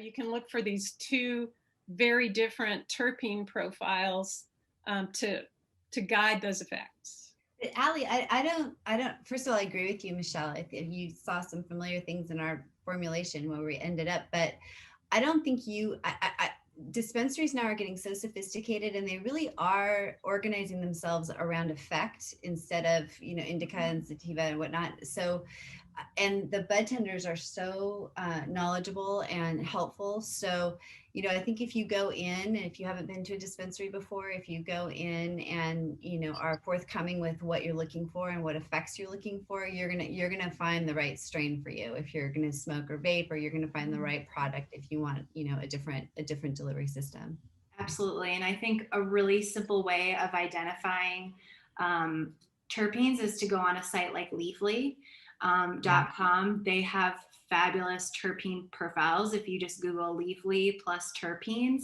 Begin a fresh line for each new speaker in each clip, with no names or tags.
You can look for these two very different terpene profiles to guide those effects.
Allie, I don't, first of all, I agree with you, Michelle. I think you saw some familiar things in our formulation where we ended up, but I don't think dispensaries now are getting so sophisticated and they really are organizing themselves around effect instead of, indica and sativa and whatnot. So, and the Budtenders are so knowledgeable and helpful. So, I think if you go in, and if you haven't been to a dispensary before, if you go in and, are forthcoming with what you're looking for and what effects you're looking for, you're gonna find the right strain for you. If you're gonna smoke or vape, or you're gonna find the right product if you want, a different delivery system.
Absolutely. And I think a really simple way of identifying terpenes is to go on a site like Leafly.com. They have fabulous terpene profiles. If you just Google Leafly plus terpenes,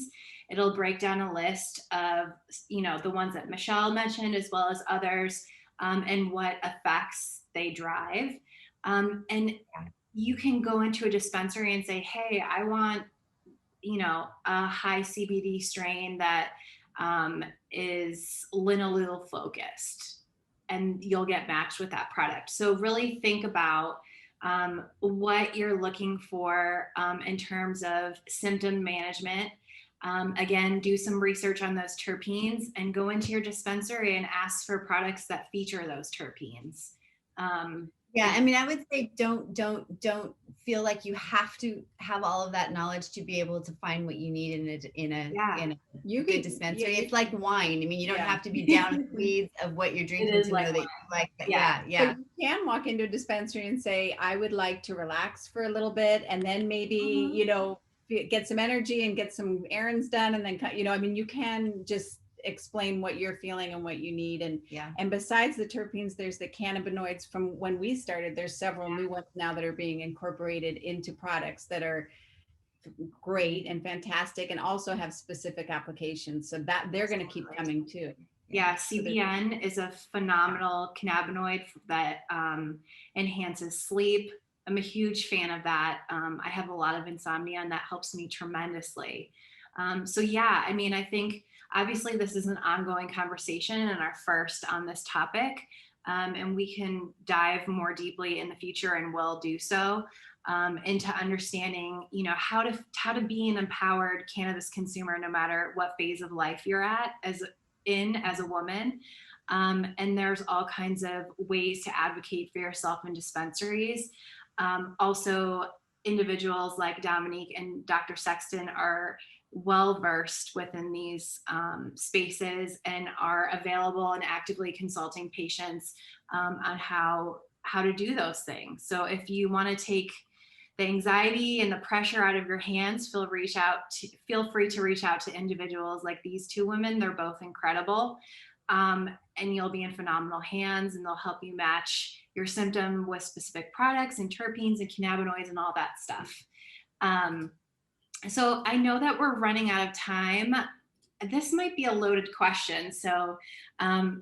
it'll break down a list of, the ones that Michelle mentioned, as well as others, and what effects they drive. And you can go into a dispensary and say, hey, I want a high CBD strain that is linalool focused, and you'll get matched with that product. So really think about what you're looking for in terms of symptom management. Again, do some research on those terpenes and go into your dispensary and ask for products that feature those terpenes.
Yeah, I mean, I would say don't feel like you have to have all of that knowledge to be able to find what you need in a good dispensary. It's like wine. I mean, you don't have to be down in the weeds of what you're drinking to know that you like that. Yeah.
But you can walk into a dispensary and say, I would like to relax for a little bit, and then maybe, get some energy and get some errands done, and then, I mean, you can just explain what you're feeling and what you need. And besides the terpenes, there's the cannabinoids. From when we started, there's several new ones now that are being incorporated into products that are great and fantastic, and also have specific applications, so that they're going to keep coming too.
CBN is a phenomenal cannabinoid that enhances sleep. I'm a huge fan of that. I have a lot of insomnia, and that helps me tremendously. I mean, I think obviously this is an ongoing conversation and our first on this topic, and we can dive more deeply in the future, and will do so, into understanding, how to be an empowered cannabis consumer, no matter what phase of life you're at as a woman. And there's all kinds of ways to advocate for yourself in dispensaries. Also, individuals like Dominique and Dr. Sexton are well versed within these spaces and are available and actively consulting patients on how to do those things. So if you want to take the anxiety and the pressure out of your hands, feel free to reach out to individuals like these two women. They're both incredible. And you'll be in phenomenal hands, and they'll help you match your symptom with specific products and terpenes and cannabinoids and all that stuff. So I know that we're running out of time. This might be a loaded question, so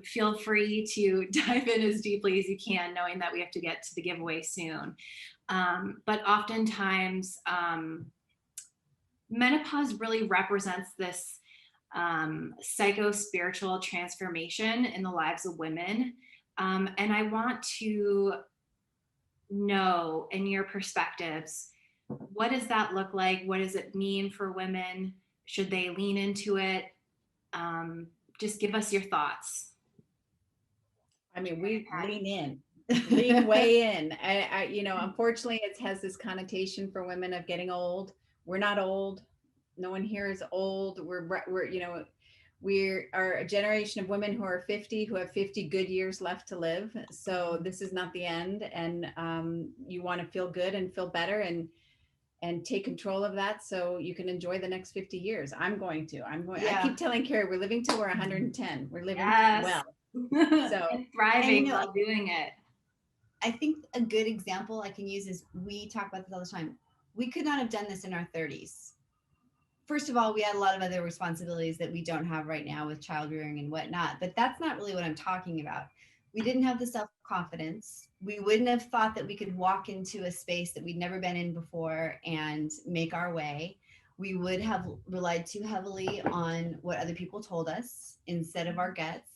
feel free to dive in as deeply as you can, knowing that we have to get to the giveaway soon. But oftentimes, menopause really represents this psycho-spiritual transformation in the lives of women. And I want to know, in your perspectives, what does that look like? What does it mean for women? Should they lean into it? Just give us your thoughts.
I mean, we lean way in. Unfortunately, it has this connotation for women of getting old. We're not old. No one here is old. We are a generation of women who are 50, who have 50 good years left to live. So this is not the end. And you want to feel good and feel better and take control of that, so you can enjoy the next 50 years. I'm going to. I keep telling Carrie, we're living till we're 110. We're living well.
So and thriving while doing it.
I think a good example I can use is, we talk about this all the time. We could not have done this in our 30s. First of all, we had a lot of other responsibilities that we don't have right now with child rearing and whatnot, but that's not really what I'm talking about. We didn't have the self-confidence. We wouldn't have thought that we could walk into a space that we'd never been in before and make our way. We would have relied too heavily on what other people told us instead of our guts.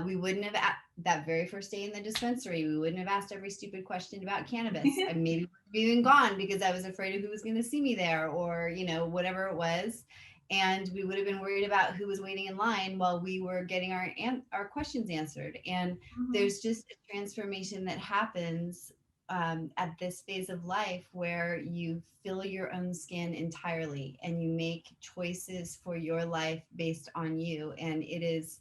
We wouldn't have, that very first day in the dispensary, we wouldn't have asked every stupid question about cannabis. I maybe would have even gone because I was afraid of who was going to see me there, or, you know, whatever it was. And we would have been worried about who was waiting in line while we were getting our questions answered. And there's just a transformation that happens at this phase of life where you fill your own skin entirely and you make choices for your life based on you. And it is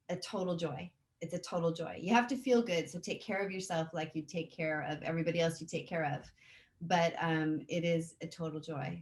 a total joy. It's a total joy. You have to feel good. So take care of yourself like you take care of everybody else you take care of. But it is a total joy.